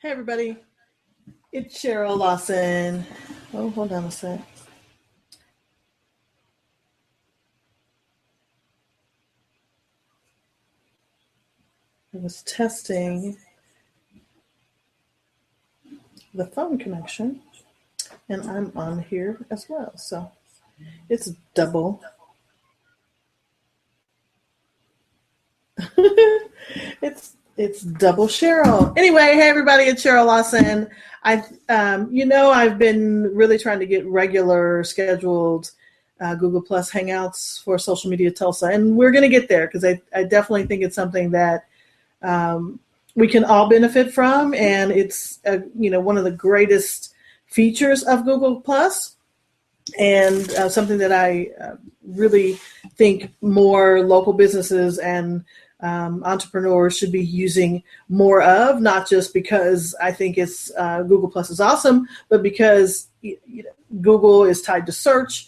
Hey everybody, it's Cheryl Lawson. Oh, hold on a sec. I was testing the phone connection and I'm on here as well. So it's double. it's double Cheryl. Anyway, hey everybody, it's Cheryl Lawson. I've been really trying to get regular scheduled Google Plus Hangouts for Social Media Tulsa, and we're going to get there because I definitely think it's something that we can all benefit from, and it's one of the greatest features of Google Plus, and something that I really think more local businesses and entrepreneurs should be using more of, not just because I think it's Google Plus is awesome, but because Google is tied to search.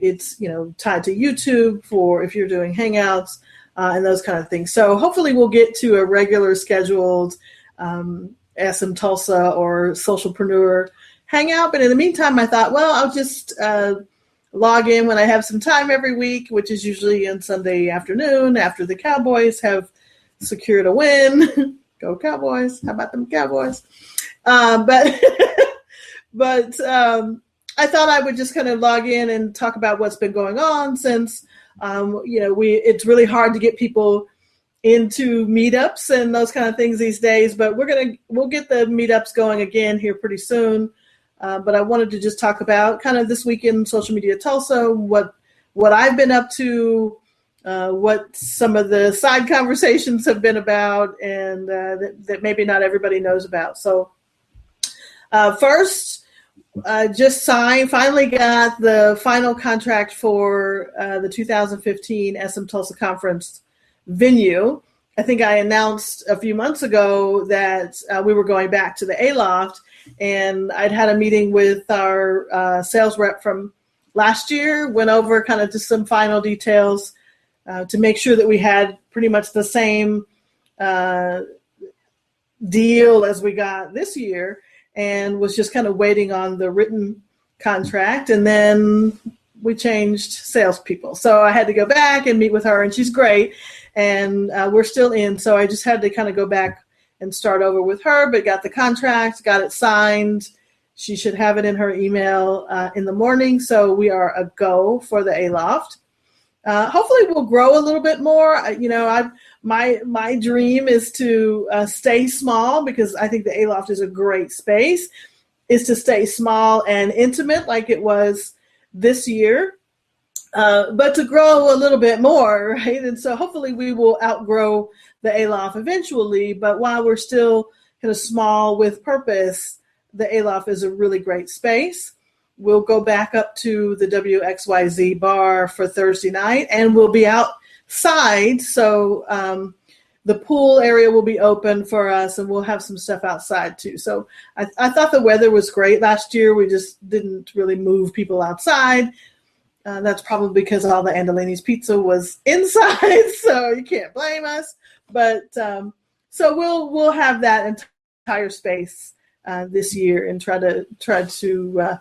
It's tied to YouTube for if you're doing Hangouts and those kind of things. So hopefully we'll get to a regular scheduled SMTULSA or Socialpreneur Hangout. But in the meantime, I thought, well, I'll just log in when I have some time every week, which is usually on Sunday afternoon after the Cowboys have secured a win. Go Cowboys. How about them Cowboys? But I thought I would just kind of log in and talk about what's been going on since, it's really hard to get people into meetups and those kind of things these days, but we'll get the meetups going again here pretty soon. But I wanted to just talk about kind of this week in Social Media Tulsa, what I've been up to, what some of the side conversations have been about, and that maybe not everybody knows about. So first, just finally got the final contract for the 2015 SMTULSA conference venue. I think I announced a few months ago that we were going back to the Aloft, and I'd had a meeting with our sales rep from last year, went over kind of just some final details to make sure that we had pretty much the same deal as we got this year, and was just kind of waiting on the written contract. And then we changed salespeople. So I had to go back and meet with her, and she's great. And we're still in. So I just had to kind of go back and start over with her, but got the contract, got it signed. She should have it in her email in the morning. So we are a go for the Aloft. Hopefully we'll grow a little bit more. My dream is to stay small, because I think the Aloft is a great space, is to stay small and intimate like it was this year, but to grow a little bit more, right? And so hopefully we will outgrow the Aloft eventually, but while we're still kind of small with purpose, the Aloft is a really great space. We'll go back up to the WXYZ bar for Thursday night, and we'll be outside. So the pool area will be open for us, and we'll have some stuff outside too. So I thought the weather was great last year. We just didn't really move people outside. That's probably because all the Andolini's pizza was inside, so you can't blame us. But so we'll have that entire space this year and try to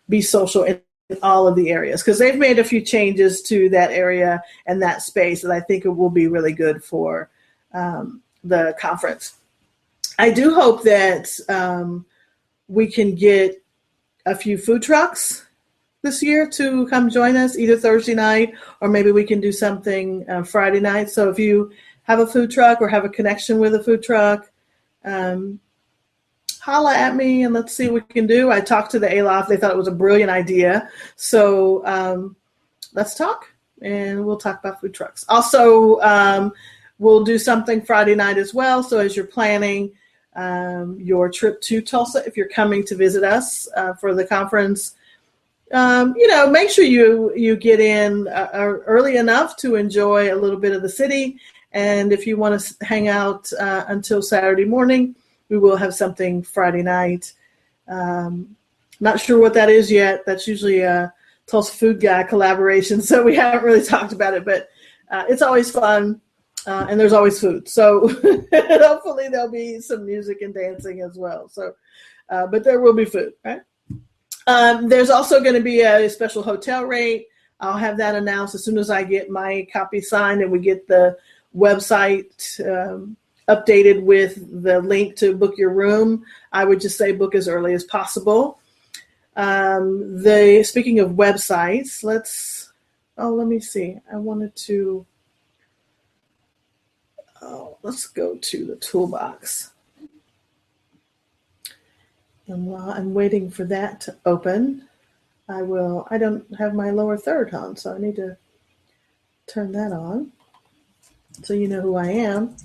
be social in all of the areas, because they've made a few changes to that area and that space that I think it will be really good for the conference. I do hope that we can get a few food trucks this year to come join us, either Thursday night or maybe we can do something Friday night. So if you have a food truck or have a connection with a food truck, holla at me and let's see what we can do. I talked to the Aloft. They thought it was a brilliant idea. So let's talk, and we'll talk about food trucks. Also, we'll do something Friday night as well. So as you're planning your trip to Tulsa, if you're coming to visit us for the conference, make sure you get in early enough to enjoy a little bit of the city. And if you want to hang out until Saturday morning, we will have something Friday night. Not sure what that is yet. That's usually a Tulsa Food Guy collaboration, so we haven't really talked about it, but it's always fun And there's always food. So hopefully there'll be some music and dancing as well. So, but there will be food, right? There's also going to be a special hotel rate. I'll have that announced as soon as I get my copy signed and we get the website updated with the link to book your room. I would just say book as early as possible. Speaking of websites, let me see. I wanted to, let's go to the toolbox. And while I'm waiting for that to open, I don't have my lower third on, so I need to turn that on so you know who I am.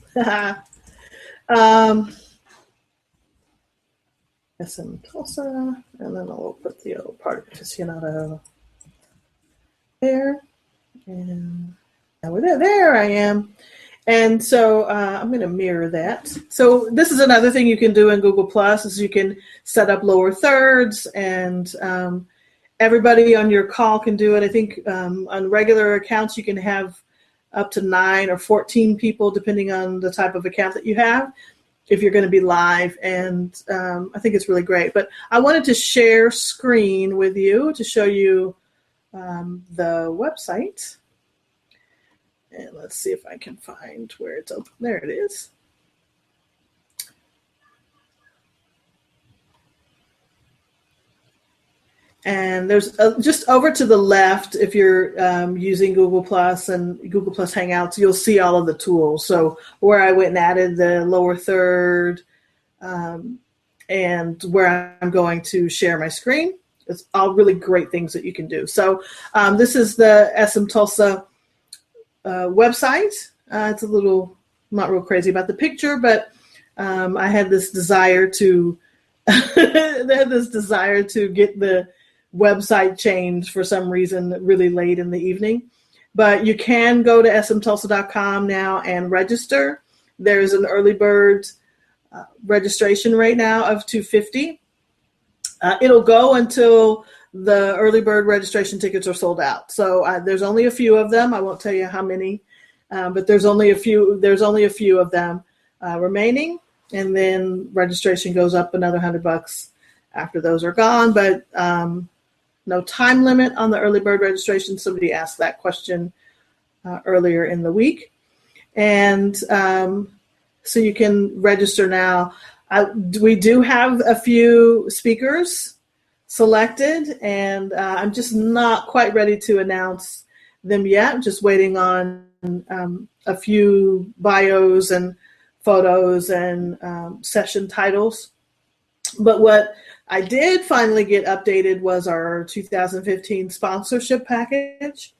SMTULSA, and then I'll put the old part aficionado there. And now we're there I am. And so I'm going to mirror that. So this is another thing you can do in Google Plus is you can set up lower thirds, and everybody on your call can do it. I think on regular accounts you can have up to 9 or 14 people depending on the type of account that you have if you're going to be live. And I think it's really great. But I wanted to share screen with you to show you the website. And let's see if I can find where it's open. There it is. And there's just over to the left, if you're using Google Plus and Google Plus Hangouts, you'll see all of the tools. So where I went and added the lower third and where I'm going to share my screen. It's all really great things that you can do. So this is the SMTULSA website. It's a little, I'm not real crazy about the picture, but I had this desire to get the website changed for some reason really late in the evening. But you can go to smtulsa.com now and register. There's an early bird registration right now of $250. It'll go until the early bird registration tickets are sold out. So there's only a few of them. I won't tell you how many, but there's only a few of them remaining. And then registration goes up another $100 after those are gone. But no time limit on the early bird registration. Somebody asked that question earlier in the week. And so you can register now. We do have a few speakers selected, and I'm just not quite ready to announce them yet. I'm just waiting on a few bios and photos and session titles. But what I did finally get updated was our 2015 sponsorship package.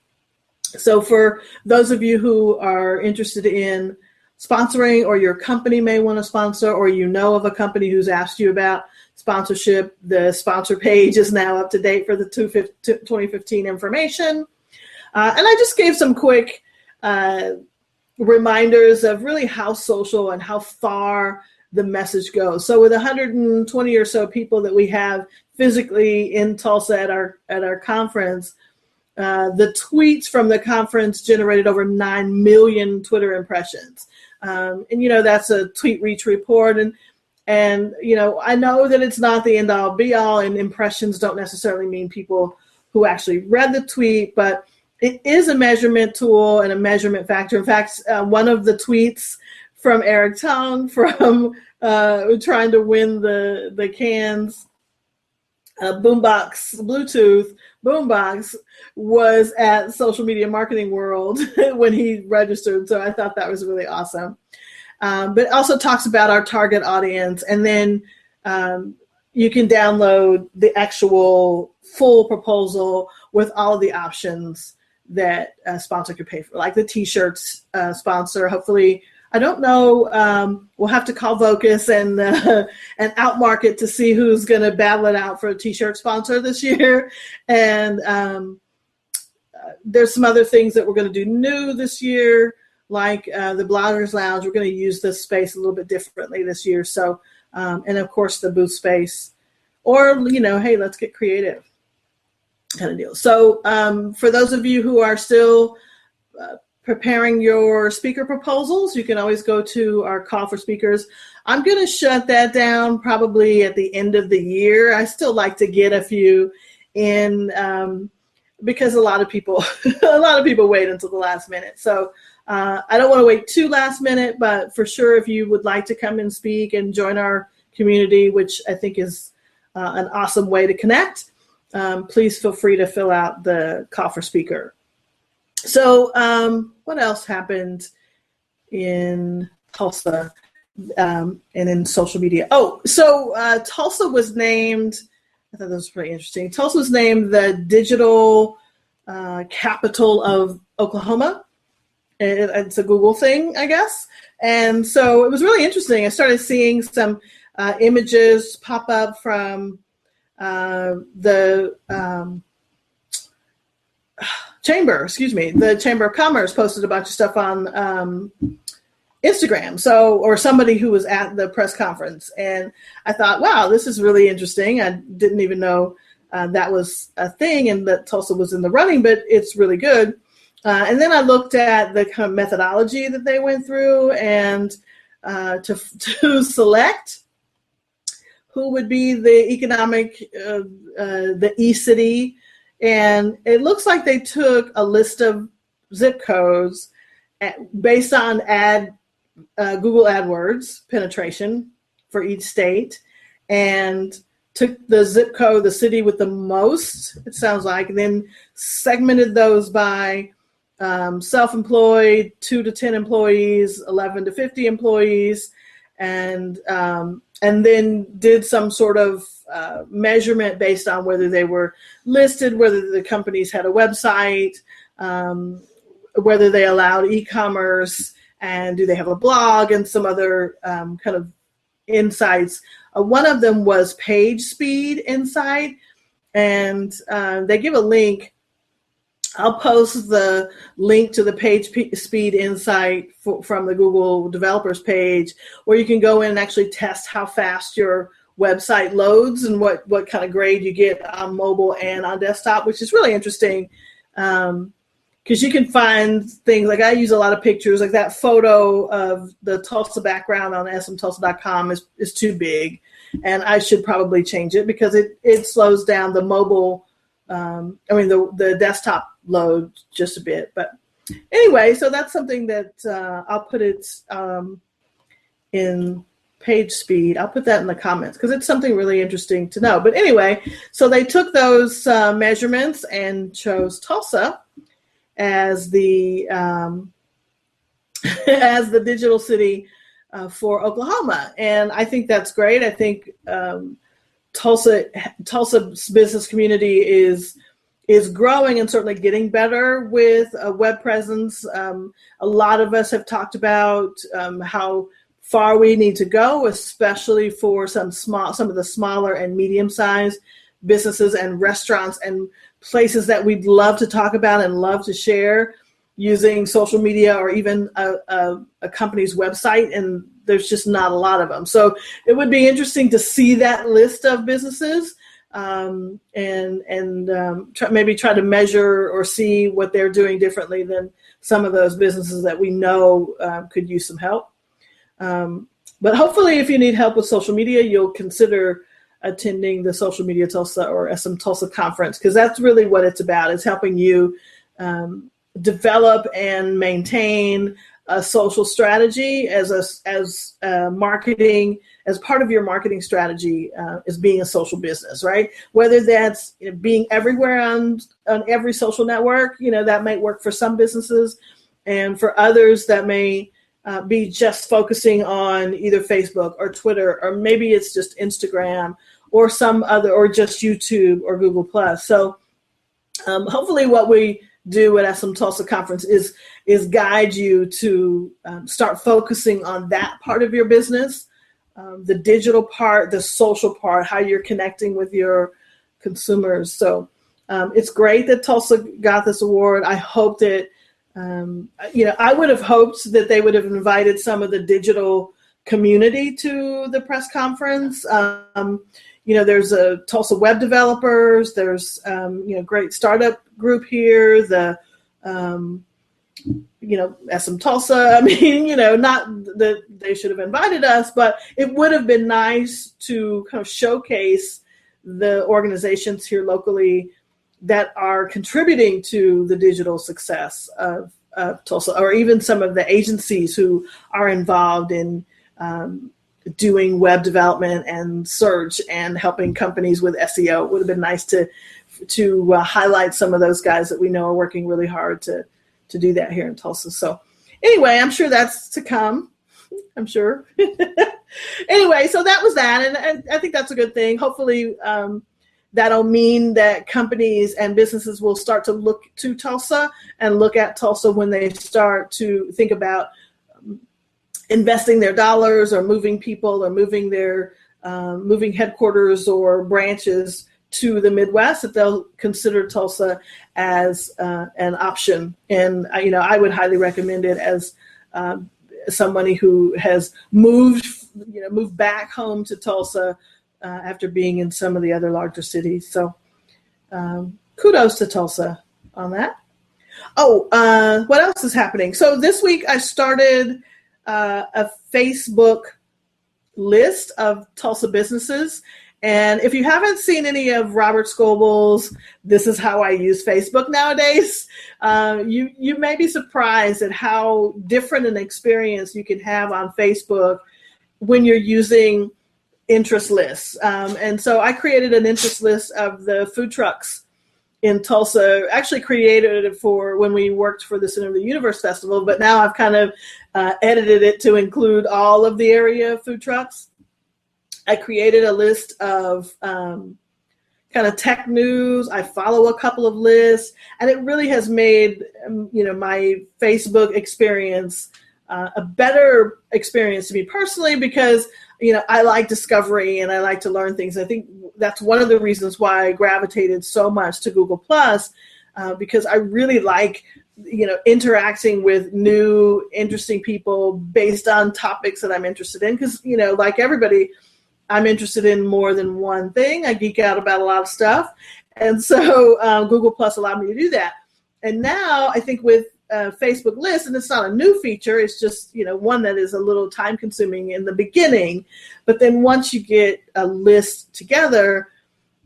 So for those of you who are interested in sponsoring, or your company may want to sponsor, or you know of a company who's asked you about sponsorship, the sponsor page is now up to date for the 2015 information. And I just gave some quick reminders of really how social and how far the message goes. So with 120 or so people that we have physically in Tulsa at our conference, the tweets from the conference generated over 9 million Twitter impressions. And, that's a tweet reach report. And I know that it's not the end all be all, and impressions don't necessarily mean people who actually read the tweet, but it is a measurement tool and a measurement factor. In fact, one of the tweets from Eric Tong from trying to win the Cannes boombox, Bluetooth boombox, was at Social Media Marketing World when he registered. So I thought that was really awesome. But it also talks about our target audience. And then you can download the actual full proposal with all of the options that a sponsor could pay for, like the t-shirts sponsor. Hopefully, I don't know, we'll have to call Vocus and Outmarket to see who's going to battle it out for a t-shirt sponsor this year. And there's some other things that we're going to do new this year, like the Bloggers Lounge. We're going to use this space a little bit differently this year. So, and of course the booth space, or, hey, let's get creative kind of deal. So for those of you who are still preparing your speaker proposals. You can always go to our call for speakers. I'm going to shut that down probably at the end of the year. I still like to get a few in because a lot of people wait until the last minute. So I don't want to wait too last minute, but for sure, if you would like to come and speak and join our community, which I think is an awesome way to connect, please feel free to fill out the call for speaker. So what else happened in Tulsa and in social media? Oh, so Tulsa was named, I thought that was pretty interesting. Tulsa was named the digital capital of Oklahoma. It's a Google thing, I guess. And so it was really interesting. I started seeing some images pop up from the Chamber of Commerce posted a bunch of stuff on Instagram. So, or somebody who was at the press conference. And I thought, wow, this is really interesting. I didn't even know that was a thing and that Tulsa was in the running, but it's really good. And then I looked at the kind of methodology that they went through and to select who would be the economic, the e-city. And it looks like they took a list of zip codes based on Google AdWords penetration for each state and took the zip code, the city with the most, it sounds like, and then segmented those by self-employed, 2 to 10 employees, 11 to 50 employees, and then did some sort of measurement based on whether they were listed, whether the companies had a website, whether they allowed e-commerce, and do they have a blog, and some other kind of insights. One of them was page speed insight, and they give a link. I'll post the link to the page speed insight from the Google developers page, where you can go in and actually test how fast your website loads and what kind of grade you get on mobile and on desktop, which is really interesting because you can find things like I use a lot of pictures, like that photo of the Tulsa background on smtulsa.com is too big, and I should probably change it because it slows down the mobile. The desktop load just a bit, but anyway, so that's something that I'll put it in page speed. I'll put that in the comments because it's something really interesting to know. But anyway, so they took those measurements and chose Tulsa as the as the digital city for Oklahoma, and I think that's great. I think Tulsa's business community is growing and certainly getting better with a web presence. A lot of us have talked about how far we need to go, especially for some of the smaller and medium-sized businesses and restaurants and places that we'd love to talk about and love to share using social media or even a company's website, and there's just not a lot of them. So it would be interesting to see that list of businesses and maybe try to measure or see what they're doing differently than some of those businesses that we know could use some help. But hopefully if you need help with social media, you'll consider attending the Social Media Tulsa or SMTULSA conference, because that's really what it's about. It's helping you develop and maintain a social strategy as marketing, as part of your marketing strategy is being a social business, right? Whether that's being everywhere on every social network, that might work for some businesses, and for others that may be just focusing on either Facebook or Twitter, or maybe it's just Instagram or some other, or just YouTube or Google+. So hopefully what we do at SMTULSA conference is guide you to start focusing on that part of your business, the digital part, the social part, how you're connecting with your consumers. So it's great that Tulsa got this award. I hope that, I would have hoped that they would have invited some of the digital community to the press conference. There's a Tulsa web developers. There's great startup group here. The SMTULSA. I mean, not that they should have invited us, but it would have been nice to kind of showcase the organizations here locally that are contributing to the digital success of Tulsa, or even some of the agencies who are involved in doing web development and search and helping companies with SEO. It would have been nice to highlight some of those guys that we know are working really hard to do that here in Tulsa. So anyway, I'm sure that's to come. I'm sure. Anyway, so that was that. And I think that's a good thing. Hopefully that'll mean that companies and businesses will start to look to Tulsa and look at Tulsa when they start to think about investing their dollars or moving people or moving their moving headquarters or branches to the Midwest, that they'll consider Tulsa as an option. And I would highly recommend it as somebody who has moved back home to Tulsa after being in some of the other larger cities. So kudos to Tulsa on that. What else is happening? So this week I started a Facebook list of Tulsa businesses. And if you haven't seen any of Robert Scoble's "This is how I use Facebook" nowadays, you may be surprised at how different an experience you can have on Facebook when you're using interest lists. And so I created an interest list of the food trucks in Tulsa. Actually created it for when we worked for the Center of the Universe Festival, but now I've kind of edited it to include all of the area food trucks. I created a list of kind of tech news. I follow a couple of lists, and it really has made my Facebook experience a better experience to me personally, because I like discovery and I like to learn things. I think that's one of the reasons why I gravitated so much to Google Plus, because I really like interacting with new, interesting people based on topics that I'm interested in. Because like everybody, I'm interested in more than one thing. I geek out about a lot of stuff. And so Google Plus allowed me to do that. And now I think with Facebook lists, and it's not a new feature, it's just, one that is a little time consuming in the beginning. But then once you get a list together,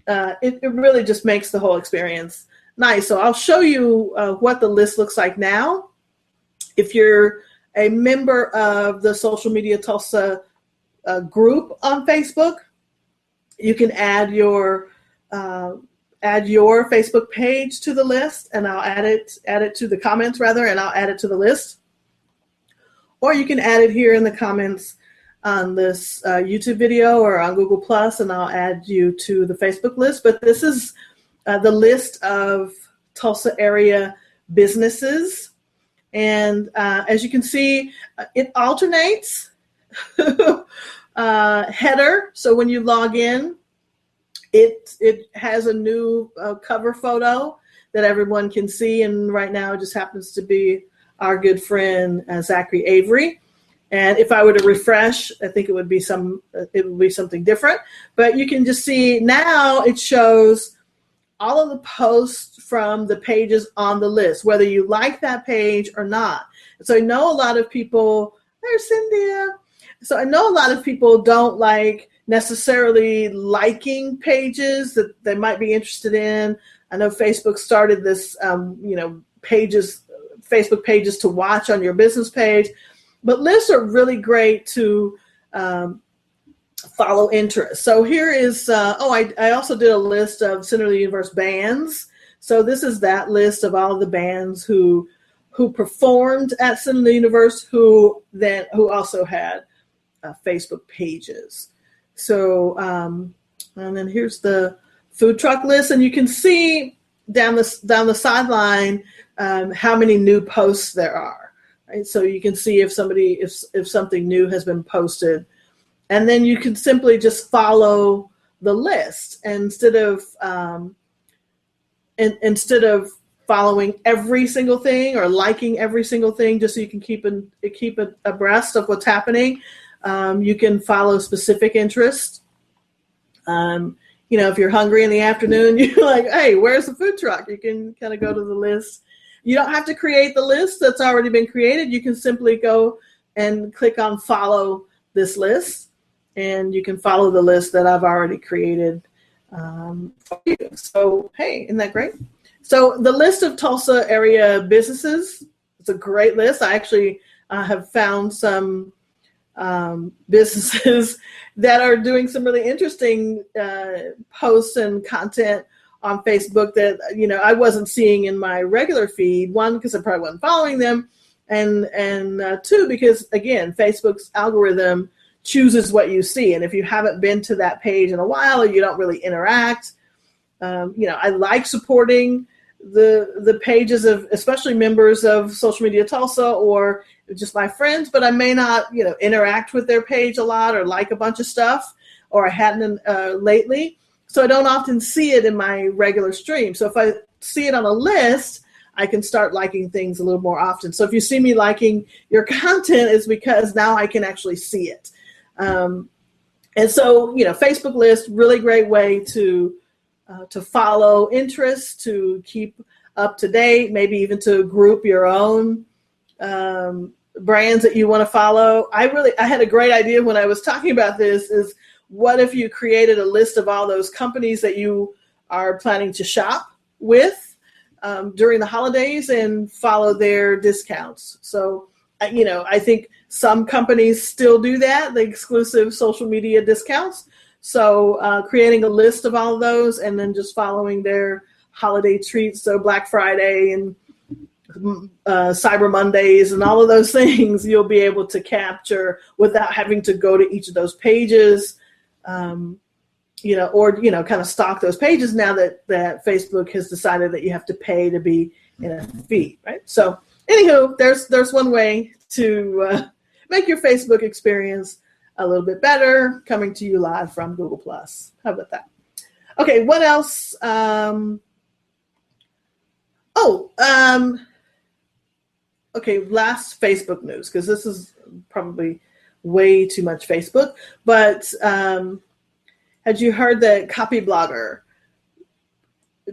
it really just makes the whole experience nice. So I'll show you what the list looks like now. If you're a member of the Social Media Tulsa group on Facebook, you can add your Facebook page to the list, and I'll add it to the comments rather, and I'll add it to the list. Or you can add it here in the comments on this YouTube video or on Google Plus, and I'll add you to the Facebook list. But this is the list of Tulsa area businesses, and as you can see, it alternates. Header. So when you log in, it has a new cover photo that everyone can see, and right now it just happens to be our good friend Zachary Avery. And if I were to refresh, I think it would be something different. But you can just see now it shows all of the posts from the pages on the list, whether you like that page or not. So I know a lot of people. There's Cynthia. So I know a lot of people don't like necessarily liking pages that they might be interested in. I know Facebook started this, Facebook pages to watch on your business page, but lists are really great to follow interests. So here is, I also did a list of Center of the Universe bands. So this is that list of all the bands who performed at Center of the Universe, who also had Facebook pages. So, and then here's the food truck list, and you can see down the sideline how many new posts there are. Right, so you can see if something new has been posted, and then you can simply just follow the list instead of following every single thing or liking every single thing, just so you can keep abreast of what's happening. You can follow specific interests. If you're hungry in the afternoon, you're like, hey, where's the food truck? You can kind of go to the list. You don't have to create the list that's already been created. You can simply go and click on follow this list, and you can follow the list that I've already created for you. So, hey, isn't that great? So the list of Tulsa area businesses, it's a great list. I actually have found some businesses that are doing some really interesting posts and content on Facebook that, you know, I wasn't seeing in my regular feed. One, because I probably wasn't following them, and two, because again, Facebook's algorithm chooses what you see, and if you haven't been to that page in a while or you don't really interact, you know, I like supporting the pages of especially members of Social Media Tulsa or just my friends, but I may not, you know, interact with their page a lot or like a bunch of stuff, or I hadn't lately. So I don't often see it in my regular stream. So if I see it on a list, I can start liking things a little more often. So if you see me liking your content, it's because now I can actually see it. And so, you know, Facebook list, really great way to follow interests, to keep up to date, maybe even to group your own brands that you want to follow. I had a great idea when I was talking about this is, what if you created a list of all those companies that you are planning to shop with during the holidays and follow their discounts? So, you know, I think some companies still do that, the exclusive social media discounts. So creating a list of all of those and then just following their holiday treats, so Black Friday and Cyber Mondays and all of those things, you'll be able to capture without having to go to each of those pages, you know, or, you know, kind of stalk those pages now that Facebook has decided that you have to pay to be in a feed, right? So anywho, there's one way to make your Facebook experience a little bit better, coming to you live from Google+. How about that? Okay, what else? Okay, last Facebook news, because this is probably way too much Facebook, but had you heard that Copyblogger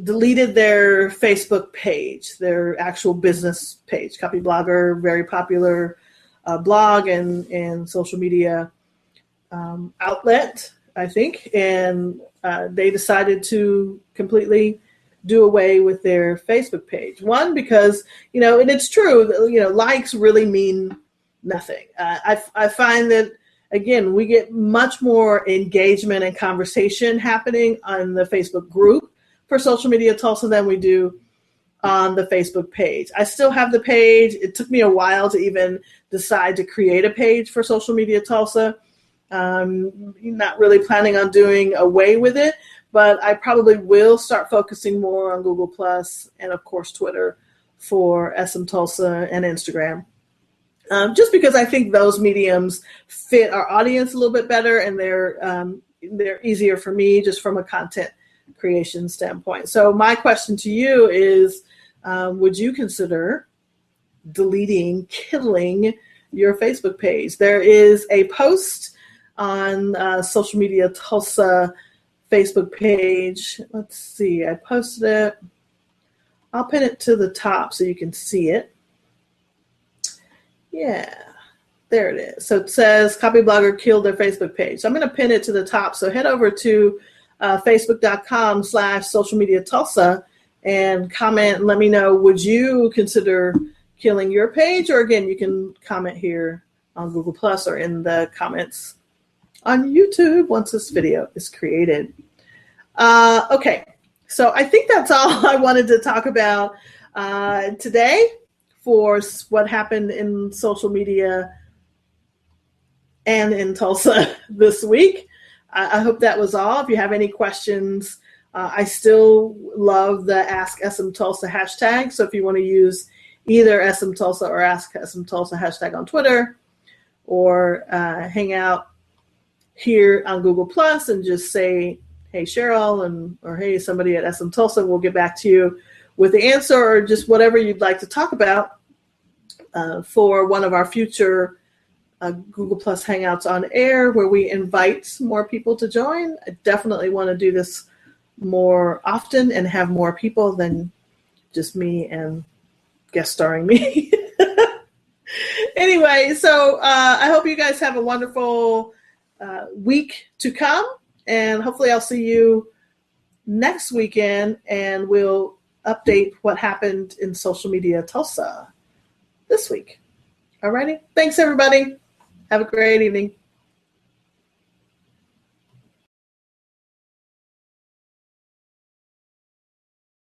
deleted their Facebook page, their actual business page? Copyblogger, very popular blog and social media outlet, I think, and they decided to completely do away with their Facebook page. One, because, you know, and it's true, you know, likes really mean nothing. I find that, again, we get much more engagement and conversation happening on the Facebook group for Social Media Tulsa than we do on the Facebook page. I still have the page. It took me a while to even decide to create a page for Social Media Tulsa. Not really planning on doing away with it, but I probably will start focusing more on Google Plus and, of course, Twitter for SMTULSA and Instagram. Just because I think those mediums fit our audience a little bit better, and they're easier for me just from a content creation standpoint. So my question to you is, would you consider deleting, killing your Facebook page? There is a post on Social Media Tulsa Facebook page. Let's see, I posted it. I'll pin it to the top so you can see it. Yeah, there it is. So it says Copyblogger killed their Facebook page. So I'm going to pin it to the top. So head over to facebook.com/socialmediatulsa and comment and let me know, would you consider killing your page? Or again, you can comment here on Google Plus or in the comments on YouTube once this video is created. Okay, so I think that's all I wanted to talk about today for what happened in social media and in Tulsa this week. I hope that was all. If you have any questions, I still love the Ask SM Tulsa hashtag. So if you want to use either SM Tulsa or Ask SM Tulsa hashtag on Twitter, or hang out here on Google Plus and just say, hey, Cheryl, or hey, somebody at SM Tulsa, we'll get back to you with the answer, or just whatever you'd like to talk about for one of our future Google Plus Hangouts on air, where we invite more people to join. I definitely want to do this more often and have more people than just me and guest starring me. Anyway, so I hope you guys have a wonderful week to come, and hopefully I'll see you next weekend, and we'll update what happened in social media Tulsa this week. Alrighty. Thanks, everybody. Have a great evening.